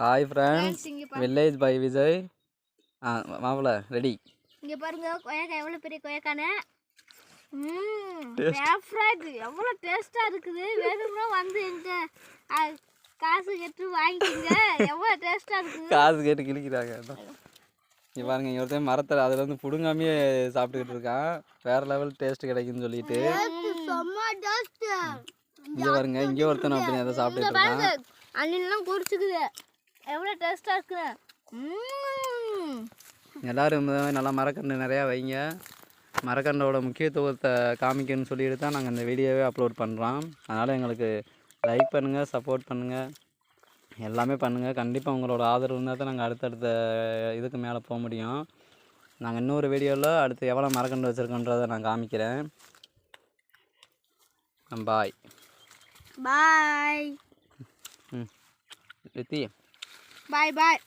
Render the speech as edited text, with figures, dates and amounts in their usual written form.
Hi friends, village by Vijay. மாப்பிள்ள ready. இங்கே பாருங்க, கொய்யாக்காய் எவ்வளோ பெரிய கொய்யாக்கானே. ஃபேவரட், எவ்வளோ டேஸ்ட்டாக இருக்குது. வேணும்னா வந்து எங்கள் காசு கேட்டு வாங்கிக்கோங்க. எவ்வளோ டேஸ்ட்டாக இருக்குது. காசு கேட்டு கிழிக்கிறாங்க. இங்கே பாருங்க, இங்கே ஒருத்தன் மரத்தில் அதில் வந்து பிடுங்காமையே சாப்பிட்டுக்கிட்டு இருக்கான். வேறு லெவல் டேஸ்ட் கிடைக்குன்னு சொல்லிட்டு. இங்கே பாருங்க, இங்கே ஒருத்தன் அப்படி அதை சாப்பிட்டுட்டு இருக்கான். அண்ணன்லாம் குடிச்சுக்குது. எவ்வளோ டேஸ்ட்டாக இருக்குது. எல்லோரும் இந்த மாதிரி நல்லா மரக்கன்று நிறையா வைங்க. மரக்கன்றோட முக்கியத்துவத்தை காமிக்கணும்னு சொல்லிட்டு தான் நாங்கள் இந்த வீடியோவே அப்லோட் பண்ணுறோம். அதனால் எங்களுக்கு லைக் பண்ணுங்கள், சப்போர்ட் பண்ணுங்கள், எல்லாமே பண்ணுங்கள். கண்டிப்பாக உங்களோட ஆதரவு இருந்தால் தான் நாங்கள் அடுத்தடுத்த இதுக்கு மேலே போக முடியும். நாங்கள் இன்னொரு வீடியோவில் அடுத்து எவ்வளோ மரக்கன்று வச்சுருக்கோன்றதை நான் காமிக்கிறேன். பாய் பாய். ரித்தி பாய் பாய்.